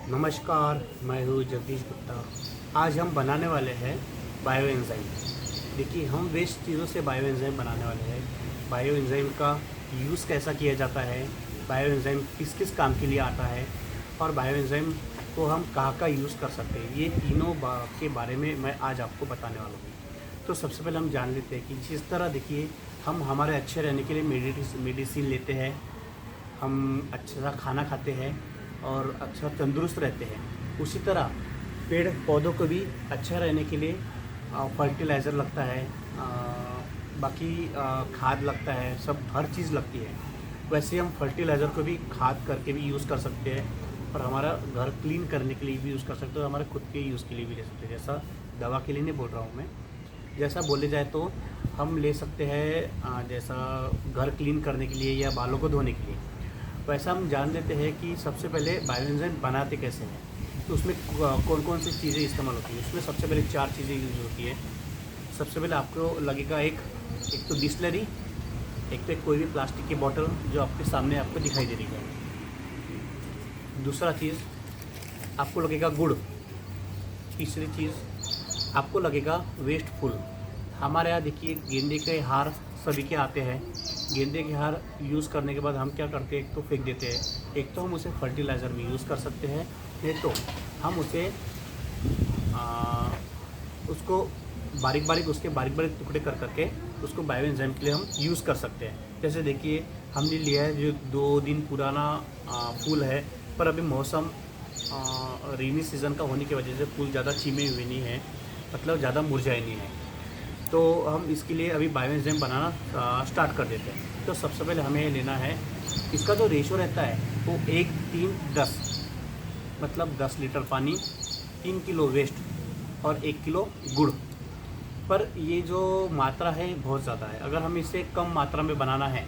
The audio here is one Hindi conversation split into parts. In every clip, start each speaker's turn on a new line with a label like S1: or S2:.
S1: नमस्कार, मैं हूँ जगदीश गुप्ता। आज हम बनाने वाले हैं बायो एंजाइम। देखिए, हम वेस्ट चीज़ों से बायो एंजाइम बनाने वाले हैं। बायो एंजाइम का यूज़ कैसा किया जाता है, बायो एंजाइम किस किस काम के लिए आता है और बायो एंजाइम को हम कहाँ का यूज़ कर सकते हैं, ये तीनों के बारे में मैं आज आपको बताने वाला हूँ। तो सबसे पहले हम जान लेते हैं कि जिस तरह देखिए, हम हमारे अच्छे रहने के लिए मेडिसिन लेते हैं, हम अच्छा खाना खाते हैं और अच्छा तंदुरुस्त रहते हैं। उसी तरह पेड़ पौधों को भी अच्छा रहने के लिए फर्टिलाइज़र लगता है, बाकी खाद लगता है, सब हर चीज़ लगती है। वैसे हम फर्टिलाइज़र को भी खाद करके भी यूज़ कर सकते हैं और हमारा घर क्लीन करने के लिए भी यूज़ कर सकते हैं और हमारे खुद के यूज़ के लिए भी ले सकते हैं। जैसा दवा के लिए नहीं बोल रहा हूँ मैं, जैसा बोले जाए तो हम ले सकते हैं जैसा घर क्लीन करने के लिए या बालों को धोने के लिए। वैसा हम जान लेते हैं कि सबसे पहले बायोएंजाइम बनाते कैसे हैं। तो उसमें कौन कौन सी चीज़ें इस्तेमाल होती हैं। उसमें सबसे पहले 4 चीज़ें यूज़ होती है। सबसे पहले आपको लगेगा एक एक तो डिस्लरी, एक तो एक कोई भी प्लास्टिक की बॉटल जो आपके सामने आपको दिखाई दे रही है। दूसरा चीज़ आपको लगेगा गुड़। तीसरी चीज़ आपको लगेगा वेस्ट फूल। हमारे यहाँ देखिए गेंदे के हार सभी के आते हैं। गेंदे के हार यूज़ करने के बाद हम क्या करते हैं, एक तो फेंक देते हैं, एक तो हम उसे फर्टिलाइज़र में यूज़ कर सकते हैं, नहीं तो हम उसे आ, उसको बारीक बारीक उसके बारीक बारीक टुकड़े कर करके उसको बायो एंजाइम के लिए हम यूज़ कर सकते हैं। जैसे देखिए, हमने लिया है जो 2 दिन पुराना फूल है, पर अभी मौसम रेनी सीज़न का होने की वजह से फूल ज़्यादा चीमे हुए नहीं हैं, मतलब ज़्यादा मुरझाए नहीं हैं। तो हम इसके लिए अभी बायो एंजाइम बनाना स्टार्ट कर देते हैं। तो सबसे पहले हमें लेना है, इसका जो रेशो रहता है वो 1:3:10, मतलब 10 लीटर पानी, 3 किलो वेस्ट और 1 किलो गुड़। पर ये जो मात्रा है बहुत ज़्यादा है। अगर हम इसे कम मात्रा में बनाना है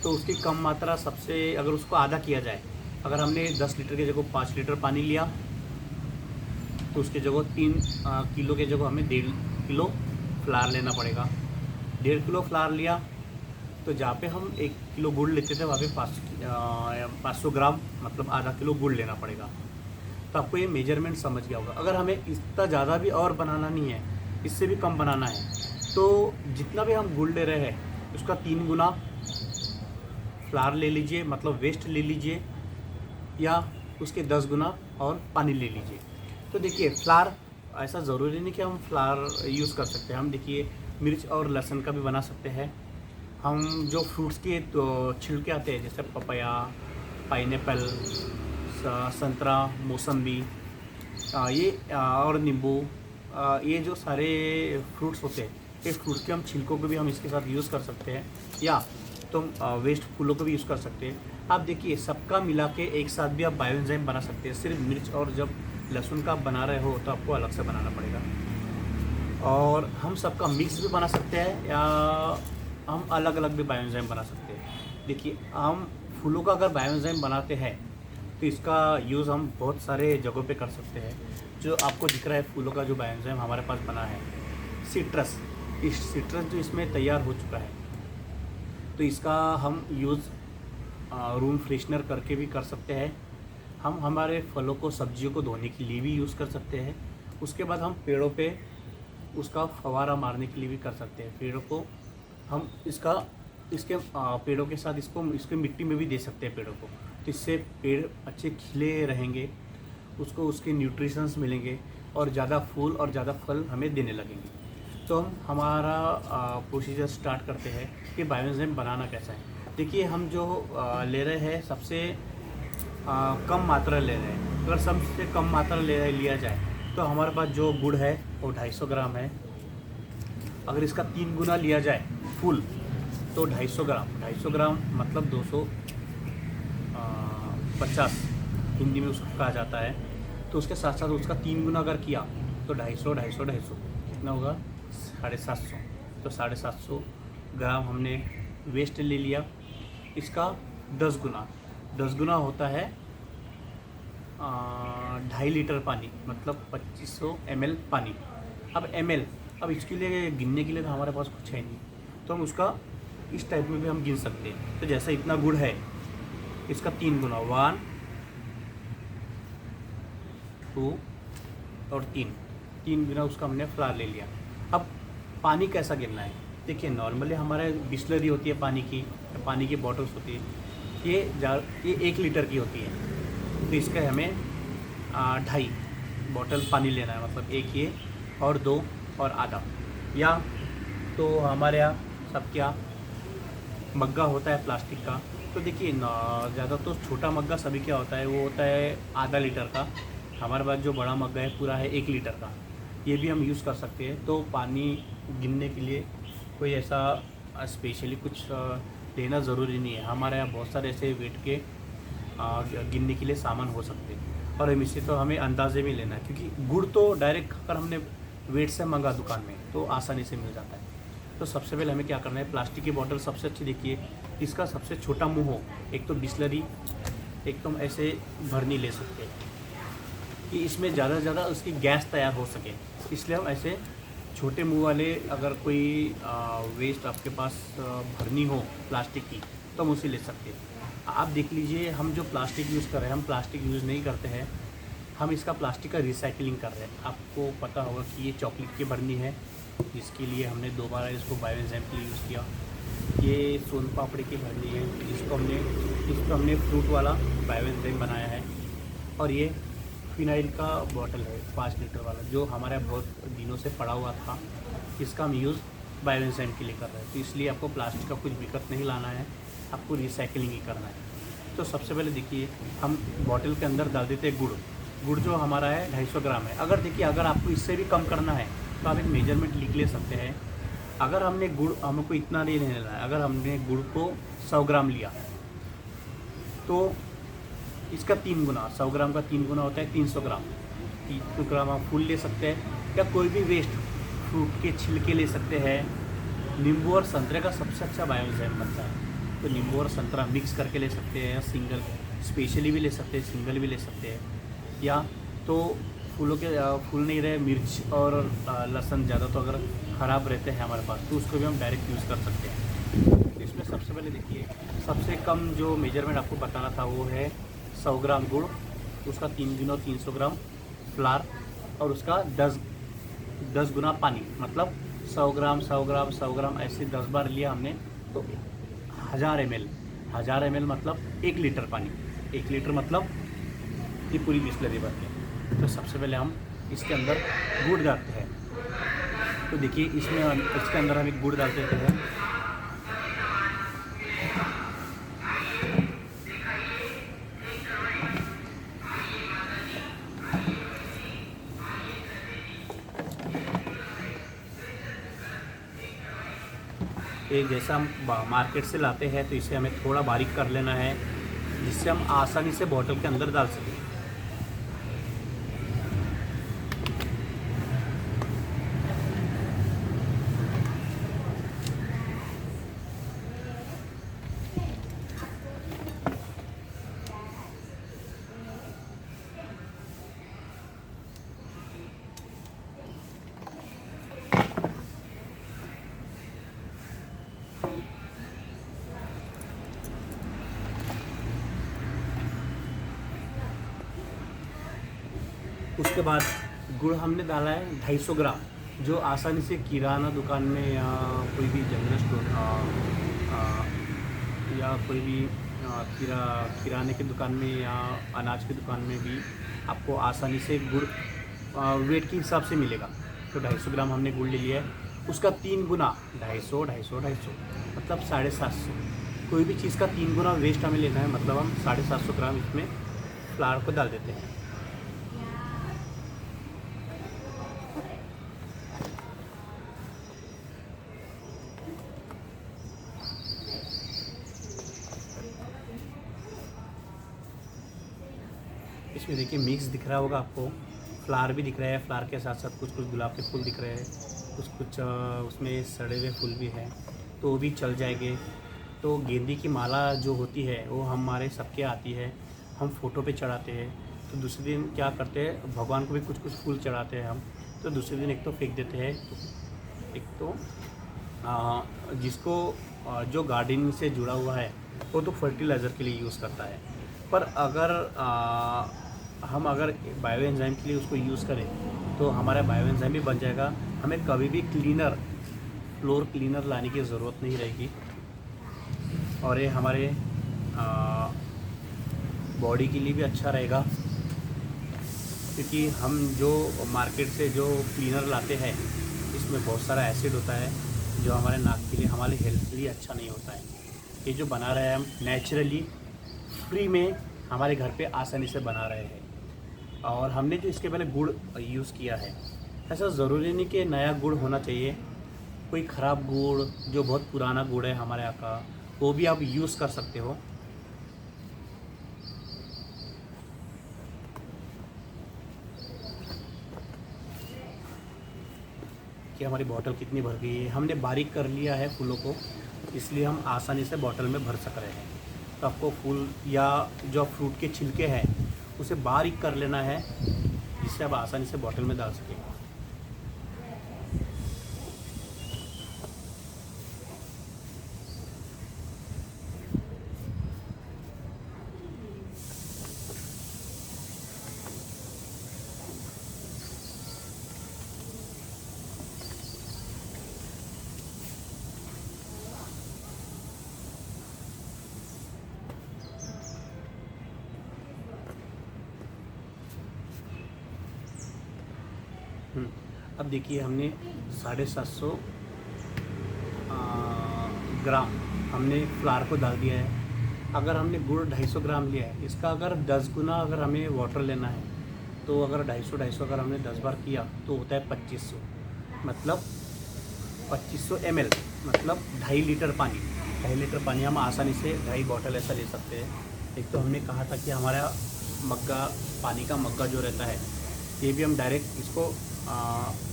S1: तो उसकी कम मात्रा सबसे, अगर उसको आधा किया जाए, अगर हमने 10 लीटर की जगह 5 लीटर पानी लिया तो उसके जगह 3 किलो के जगह हमें 1.5 किलो फ्लार लेना पड़ेगा। 1.5 किलो फ्लार लिया तो जहाँ पे हम 1 किलो गुड़ लेते थे वहाँ पे 500 ग्राम, मतलब आधा किलो गुड़ लेना पड़ेगा। तो आपको ये मेजरमेंट समझ गया होगा। अगर हमें इतना ज़्यादा भी और बनाना नहीं है, इससे भी कम बनाना है, तो जितना भी हम गुड़ ले रहे हैं उसका 3 गुना फ्लार ले लीजिए, मतलब वेस्ट ले लीजिए, या उसके 10 गुना और पानी ले लीजिए। तो देखिए, फ्लार ऐसा ज़रूरी नहीं कि हम फ्लार यूज़ कर सकते हैं। हम देखिए मिर्च और लहसुन का भी बना सकते हैं। हम जो फ्रूट्स के तो छिलके आते हैं, जैसे पपाया, पाइनएप्पल, संतरा, मौसम्बी, और नींबू, ये जो सारे फ्रूट्स होते हैं, ये फ्रूट्स के हम छिलकों को भी हम इसके साथ यूज़ कर सकते हैं, या तो वेस्ट फूलों को भी यूज़ कर सकते हैं। आप देखिए, सबका मिला के एक साथ भी आप बायो एंजाइम बना सकते हैं। सिर्फ मिर्च और जब लहसुन का आप बना रहे हो तो आपको अलग से बनाना पड़ेगा। और हम सबका मिक्स भी बना सकते हैं, या हम अलग अलग भी बायो एंजाइम बना सकते हैं। देखिए, हम फूलों का अगर बायो एंजाइम बनाते हैं तो इसका यूज़ हम बहुत सारे जगहों पे कर सकते हैं। जो आपको दिख रहा है फूलों का जो बायो एंजाइम हमारे पास बना है, सिट्रस, इस सिट्रस जो इसमें तैयार हो चुका है, तो इसका हम यूज़ रूम फ्रेशनर करके भी कर सकते हैं। हम हमारे फलों को, सब्जियों को धोने के लिए भी यूज़ कर सकते हैं। उसके बाद हम पेड़ों पे उसका फवारा मारने के लिए भी कर सकते हैं। पेड़ों को हम इसके पेड़ों के साथ इसके मिट्टी में भी दे सकते हैं पेड़ों को। तो इससे पेड़ अच्छे खिले रहेंगे, उसको उसके न्यूट्रिशंस मिलेंगे और ज़्यादा फूल और ज़्यादा फल हमें देने लगेंगे। तो हम हमारा प्रोसीजर स्टार्ट करते हैं कि बायो एंजाइम बनाना कैसा है। देखिए, हम जो ले रहे हैं सबसे कम मात्रा ले रहे हैं। अगर सबसे कम मात्रा लिया जाए तो हमारे पास जो गुड़ है वो 250 ग्राम है। अगर इसका 3 गुना लिया जाए फुल तो 250 ग्राम, 250 ग्राम मतलब 250 हिंदी में उसको कहा जाता है। तो उसके साथ साथ उसका 3 गुना अगर किया तो 250 कितना होगा, 750। तो 750 ग्राम हमने वेस्ट ले लिया। इसका 10 गुना, 10 गुना होता है 2.5 लीटर पानी, मतलब 2500 ml पानी। अब ml, अब इसके लिए गिनने के लिए तो हमारे पास कुछ है नहीं, तो हम उसका इस टाइप में भी हम गिन सकते हैं। तो जैसा इतना गुड़ है, इसका 3 गुना, 1 2 और 3 गुना उसका हमने फ्लावर ले लिया। अब पानी कैसा गिरना है, देखिए नॉर्मली हमारे बिस्लरी होती है पानी की बॉटल्स होती है, ये 1 लीटर की होती है। तो इसका हमें 2.5 बॉटल पानी लेना है, मतलब 1 ये और 2 और आधा। या तो हमारे यहाँ सब क्या मग्गा होता है प्लास्टिक का, तो देखिए ज़्यादा तो छोटा मग्गा सभी क्या होता है, वो होता है आधा लीटर का। हमारे पास जो बड़ा मग्गा है पूरा है 1 लीटर का, ये भी हम यूज़ कर सकते हैं। तो पानी गिनने के लिए कोई ऐसा स्पेशली कुछ लेना ज़रूरी नहीं है। हमारे यहाँ बहुत सारे ऐसे वेट के गिनने के लिए सामान हो सकते हैं, और हम इससे तो हमें अंदाजे में लेना है, क्योंकि गुड़ तो डायरेक्ट अगर हमने वेट से मंगा दुकान में तो आसानी से मिल जाता है। तो सबसे पहले हमें क्या करना है, प्लास्टिक की बोतल सबसे अच्छी देखिए, इसका सबसे छोटा मुंह हो, एक तो बिस्लरी, एक तो हम ऐसे भरनी ले सकते हैं कि इसमें ज़्यादा से ज़्यादा उसकी गैस तैयार हो सके, इसलिए हम ऐसे छोटे मुंह वाले, अगर कोई वेस्ट आपके पास भरनी हो प्लास्टिक की तो हम उसे ले सकते हैं। आप देख लीजिए, हम जो प्लास्टिक यूज़ कर रहे हैं, हम प्लास्टिक यूज़ नहीं करते हैं, हम इसका प्लास्टिक का रिसाइकलिंग कर रहे हैं। आपको पता होगा कि ये चॉकलेट की भरनी है, जिसके लिए हमने दोबारा इसको बायोएंजाइम के लिए यूज़ किया। ये सोन पापड़ी की भरनी है, इसको हमने फ्रूट वाला बायोएंजाइम बनाया है। और ये फिनाइल का बॉटल है 5 लीटर वाला, जो हमारे बहुत दिनों से पड़ा हुआ था, इसका हम यूज़ बायोएंजाइम के लिए कर रहे हैं। तो इसलिए आपको प्लास्टिक का कुछ विकल्प नहीं लाना है, आपको रिसाइकलिंग ही करना है। तो सबसे पहले देखिए, हम बॉटल के अंदर डाल देते हैं गुड़ जो हमारा है 250 ग्राम है। अगर आपको इससे भी कम करना है तो आप एक मेजरमेंट लिख ले सकते हैं। अगर हमको इतना नहीं लेना है, अगर हमने गुड़ को 100 ग्राम लिया तो इसका 3 गुना, 100 ग्राम का 3 गुना होता है 300 ग्राम। 300 ग्राम आप फूल ले सकते हैं, या कोई भी वेस्ट फ्रूट के छिलके ले सकते हैं। नींबू और संतरे का सबसे अच्छा बायोएंजाइम बनता है, तो नींबू और संतरा मिक्स करके ले सकते हैं, या सिंगल स्पेशली भी ले सकते हैं, सिंगल भी ले सकते हैं। या तो फूल नहीं रहे, मिर्च और लहसुन ज़्यादा तो अगर ख़राब रहते हैं हमारे पास, तो उसको भी हम डायरेक्ट यूज़ कर सकते हैं। तो इसमें सबसे पहले देखिए, सबसे कम जो मेजरमेंट आपको बताना था वो है 100 ग्राम गुड़, उसका 3 गुना 300 ग्राम फ्लार, और उसका 10 गुना पानी, मतलब 100 ग्राम 100 ग्राम 100 ग्राम ऐसे 10 बार लिया हमने, तो 1000 ml मतलब 1 लीटर पानी। 1 लीटर मतलब ये पूरी बिस्लरी भरती है। तो सबसे पहले हम इसके अंदर गुड़ डालते हैं। तो देखिए, इसके अंदर हम एक गुड़ डाल देते हैं। ये जैसा हम मार्केट से लाते हैं, तो इसे हमें थोड़ा बारीक कर लेना है, जिससे हम आसानी से बॉटल के अंदर डाल सकें। उसके बाद गुड़ हमने डाला है 250 ग्राम, जो आसानी से किराना दुकान में या कोई भी जनरल स्टोर या कोई भी किराने की दुकान में या अनाज की दुकान में भी आपको आसानी से गुड़ वेट के हिसाब से मिलेगा। तो 250 ग्राम हमने गुड़ ले लिया है, उसका 3 गुना 250 मतलब 750। कोई भी चीज़ का 3 गुना वेस्ट हमें लेना है, मतलब हम 750 ग्राम इसमें फ्लावर को डाल देते हैं। इसमें देखिए मिक्स दिख रहा होगा आपको, फ्लावर भी दिख रहा है, फ्लावर के साथ साथ कुछ गुलाब के फूल दिख रहे हैं, कुछ उसमें सड़े हुए फूल भी हैं, तो वो भी चल जाएंगे। तो गेंदे की माला जो होती है वो हमारे सबके आती है, हम फ़ोटो पे चढ़ाते हैं। तो दूसरे दिन क्या करते हैं, भगवान को भी कुछ फूल चढ़ाते हैं हम। तो दूसरे दिन एक तो फेंक देते हैं, एक तो जिसको जो गार्डनिंग से जुड़ा हुआ है वो तो फर्टिलाइज़र के लिए यूज़ करता है। पर अगर हम अगर बायो एंजाइम के लिए उसको यूज़ करें तो हमारा बायो एंजाइम भी बन जाएगा। हमें कभी भी फ्लोर क्लीनर लाने की ज़रूरत नहीं रहेगी। और ये हमारे बॉडी के लिए भी अच्छा रहेगा, क्योंकि हम जो मार्केट से जो क्लीनर लाते हैं इसमें बहुत सारा एसिड होता है जो हमारे नाक के लिए, हमारे हेल्थ के लिए अच्छा नहीं होता है। ये जो बना रहे हैं हम नेचुरली फ्री में हमारे घर पे आसानी से बना रहे हैं। और हमने जो इसके पहले गुड़ यूज़ किया है, ऐसा ज़रूरी नहीं कि नया गुड़ होना चाहिए। कोई ख़राब गुड़ जो बहुत पुराना गुड़ है हमारे यहाँ का, वो भी आप यूज़ कर सकते हो। कि हमारी बोतल कितनी भर गई है, हमने बारीक कर लिया है फूलों को, इसलिए हम आसानी से बोतल में भर सक रहे हैं। तो आपको फूल या जो फ्रूट के छिलके हैं उसे बारीक कर लेना है, जिससे आप आसानी से बोतल में डाल सकें। अब देखिए हमने 750 ग्राम हमने फ्लावर को डाल दिया है। अगर हमने गुड़ 250 ग्राम लिया है, इसका अगर 10 गुना अगर हमें वाटर लेना है तो अगर 250 अगर हमने 10 बार किया तो होता है 2500, मतलब 2500 ml, मतलब 2.5 लीटर पानी। 2.5 लीटर पानी हम आसानी से 2.5 बॉटल ऐसा ले सकते हैं। एक तो हमने कहा था कि हमारा मग्गा, पानी का मग्गा जो रहता है, ये भी हम डायरेक्ट इसको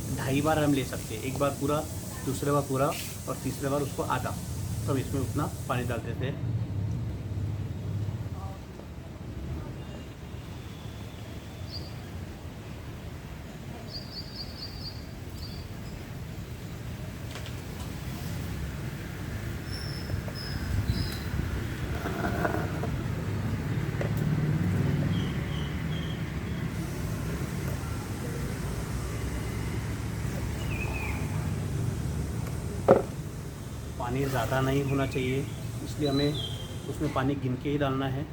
S1: 2.5 बार हम ले सकते हैं। एक बार पूरा, दूसरे बार पूरा और तीसरे बार उसको आधा, तब इसमें उतना पानी डालते थे। पानी ज़्यादा नहीं होना चाहिए, इसलिए हमें उसमें पानी गिन के ही डालना है।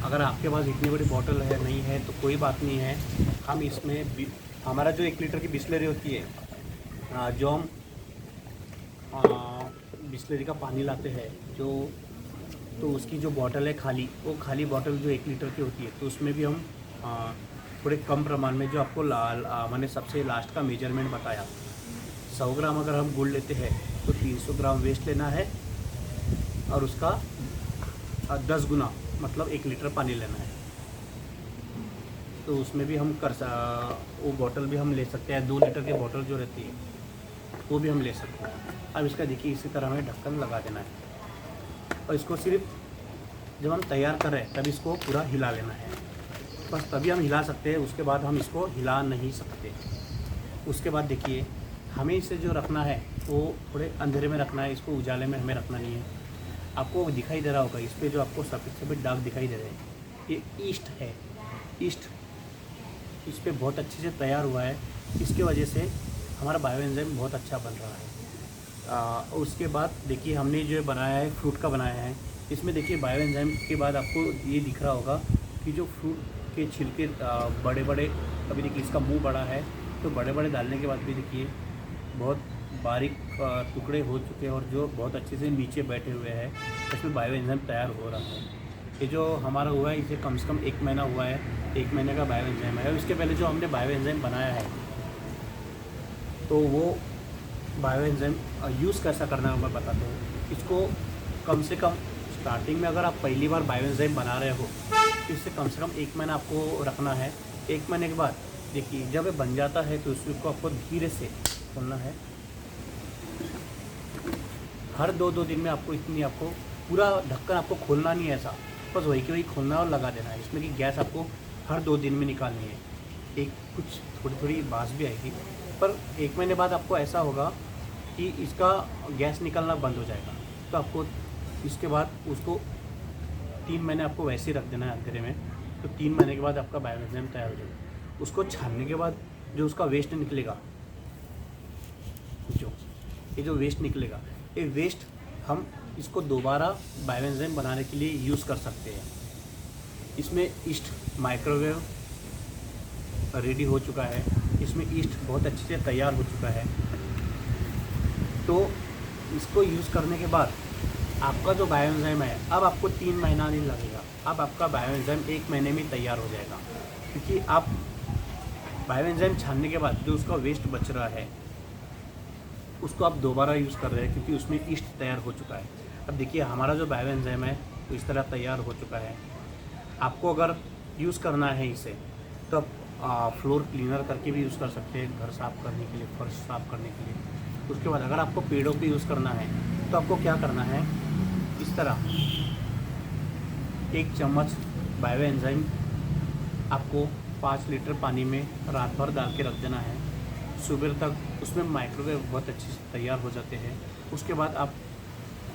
S1: अगर आपके पास इतनी बड़ी बॉटल है नहीं है तो कोई बात नहीं है, हम इसमें हमारा जो 1 लीटर की बिस्लरी होती है, जो हम बिस्लरी का पानी लाते हैं जो, तो उसकी जो बॉटल है खाली, वो खाली बॉटल जो 1 लीटर की होती है, तो उसमें भी हम थोड़े कम प्रमाण में, जो आपको मैंने सबसे लास्ट का मेजरमेंट बताया, 100 ग्राम अगर हम गुड़ लेते हैं तो 300 ग्राम वेस्ट लेना है और उसका 10 गुना, मतलब 1 लीटर पानी लेना है। तो उसमें भी हम वो बॉटल भी हम ले सकते हैं, 2 लीटर की बॉटल जो रहती है वो भी हम ले सकते हैं। अब इसका देखिए इसी तरह हमें ढक्कन लगा देना है और इसको सिर्फ जब हम तैयार कर रहे हैं तब इसको पूरा हिला लेना है, बस तभी हम हिला सकते हैं। उसके बाद हम इसको हिला नहीं सकते। उसके बाद देखिए हमें इसे जो रखना है वो थोड़े अंधेरे में रखना है, इसको उजाले में हमें रखना नहीं है। आपको दिखाई दे रहा होगा इस पर जो आपको सफ़ेद सफ़ेद दाग दिखाई दे रहे हैं, ये ईस्ट है। ईस्ट इस पर बहुत अच्छे से तैयार हुआ है, इसके वजह से हमारा बायो एंजाइम बहुत अच्छा बन रहा है। उसके बाद देखिए हमने जो बनाया है, फ्रूट का बनाया है, इसमें देखिए बायो एंजाइम के बाद आपको ये दिख रहा होगा कि जो फ्रूट के छिलके बड़े बड़े, अभी देखिए इसका मुंह बड़ा है, तो बड़े बड़े डालने के बाद भी देखिए बहुत बारीक टुकड़े हो चुके हैं और जो बहुत अच्छे से नीचे बैठे हुए हैं, इसमें बायो एंजाइम तैयार हो रहा है। ये जो हमारा हुआ है इसे कम से कम 1 महीना हुआ है, 1 महीने का बायो एंजाइम है। और इसके पहले जो हमने बायो एंजाइम बनाया है, तो वो बायो एंजाइम यूज़ कैसा करना है मैं बताता हूँ। इसको कम से कम स्टार्टिंग में अगर आप पहली बार बायो एंजाइम बना रहे हो तो इससे कम से कम 1 महीना आपको रखना है। 1 महीने के बाद देखिए जब ये बन जाता है तो उसको आपको धीरे से खोलना है। हर 2-2 दिन में आपको पूरा ढक्कन आपको खोलना नहीं है ऐसा, बस वही के वही खोलना और लगा देना है। इसमें की गैस आपको हर 2 दिन में निकालनी है। एक कुछ थोड़ी थोड़ी बास भी आएगी, पर 1 महीने बाद आपको ऐसा होगा कि इसका गैस निकलना बंद हो जाएगा। तो आपको इसके बाद उसको 3 महीने आपको वैसे ही रख देना है अंधेरे में। तो 3 महीने के बाद आपका बायोएंजाइम तैयार हो जाएगा। उसको छानने के बाद जो उसका वेस्ट निकलेगा, ये जो वेस्ट निकलेगा, ये वेस्ट हम इसको दोबारा बायोएंजाइम बनाने के लिए यूज़ कर सकते हैं। इसमें ईस्ट माइक्रोवेव रेडी हो चुका है, इसमें ईस्ट बहुत अच्छे से तैयार हो चुका है। तो इसको यूज़ करने के बाद आपका जो बायोएंजाइम है, अब आपको 3 महीना नहीं लगेगा, अब आपका बायोएंजाइम 1 महीने में तैयार हो जाएगा। क्योंकि आप बायोएंजाइम छानने के बाद जो उसका वेस्ट बच रहा है उसको आप दोबारा यूज़ कर रहे हैं, क्योंकि उसमें ईस्ट तैयार हो चुका है। अब देखिए हमारा जो बायोएंजाइम है वो इस तरह तैयार हो चुका है। आपको अगर यूज़ करना है इसे तो आप फ्लोर क्लीनर करके भी यूज़ कर सकते हैं, घर साफ़ करने के लिए, फर्श साफ़ करने के लिए। उसके बाद अगर आपको पेड़ों पे यूज़ करना है तो आपको क्या करना है, इस तरह 1 चम्मच बायोएंजाइम आपको 5 लीटर पानी में रात भर डाल के रख देना है। सुबह तक उसमें माइक्रोवेव बहुत अच्छे से तैयार हो जाते हैं। उसके बाद आप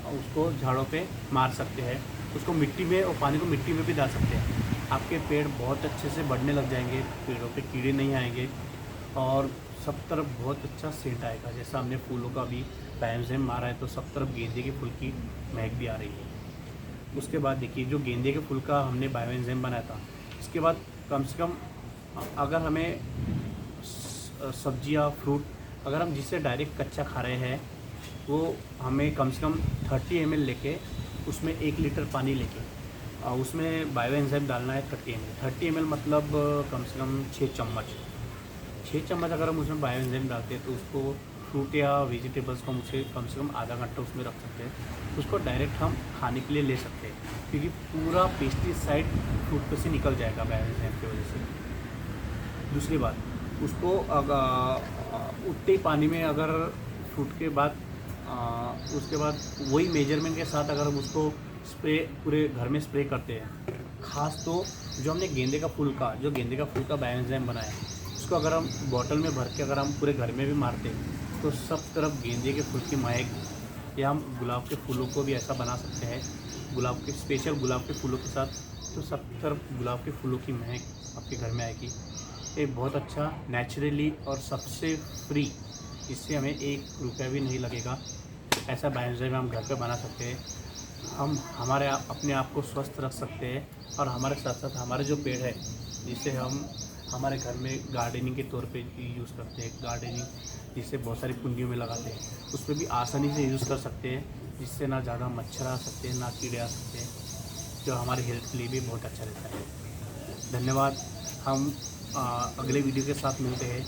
S1: उसको झाड़ों पे मार सकते हैं, उसको मिट्टी में और पानी को मिट्टी में भी डाल सकते हैं। आपके पेड़ बहुत अच्छे से बढ़ने लग जाएंगे, पेड़ों पे कीड़े नहीं आएंगे और सब तरफ बहुत अच्छा सेंट आएगा। जैसा हमने फूलों का भी बायोएंजाइम मारा है तो सब तरफ गेंदे के फूल की महक भी आ रही है। उसके बाद देखिए जो गेंदे के फूल का हमने बायोएंजाइम बनाया था, इसके बाद कम से कम अगर हमें सब्जियां फ्रूट अगर हम जिससे डायरेक्ट कच्चा खा रहे हैं वो हमें कम से कम 30 ml लेके उसमें 1 लीटर पानी लेके उसमें बायोएंजाइम डालना है 30 ml मतलब कम से कम 6 चम्मच अगर हम उसमें बायोएंजाइम डालते हैं तो उसको फ्रूट या वेजिटेबल्स को हम उसे कम से कम आधा घंटा उसमें रख सकते हैं। उसको डायरेक्ट हम खाने के लिए ले सकते हैं, क्योंकि पूरा पेस्टिसाइड फ्रूट पे से निकल जाएगा बायोएंजाइम की वजह से। दूसरी बात, उसको अगर उतने पानी में अगर फ्रूट के बाद उसके बाद वही मेजरमेंट के साथ अगर हम उसको स्प्रे पूरे घर में स्प्रे करते हैं, ख़ास तो जो हमने गेंदे का फूल का बायोएंजाइम बनाया है उसको अगर हम बॉटल में भर के अगर हम पूरे घर में भी मारते हैं तो सब तरफ गेंदे के फूल की महक, या हम गुलाब के फूलों को भी ऐसा बना सकते हैं स्पेशल गुलाब के फूलों के साथ, तो सब तरफ गुलाब के फूलों की महक आपके घर में आएगी। ये बहुत अच्छा नेचुरली और सबसे फ्री, इससे हमें 1 रुपया भी नहीं लगेगा, ऐसा बायोएंजाइम हम घर पे बना सकते हैं। हम अपने आप को स्वस्थ रख सकते हैं और हमारे साथ साथ हमारे जो पेड़ है जिसे हम हमारे घर में गार्डनिंग के तौर पे यूज़ करते हैं, गार्डनिंग जिसे बहुत सारी कुंडियों में लगाते हैं, उस पर भी आसानी से यूज़ कर सकते हैं, जिससे ना ज़्यादा मच्छर आ सकते हैं ना कीड़े आ सकते हैं, जो हमारे हेल्थ के लिए भी बहुत अच्छा रहता है। धन्यवाद। हम अगले वीडियो के साथ मिलते हैं।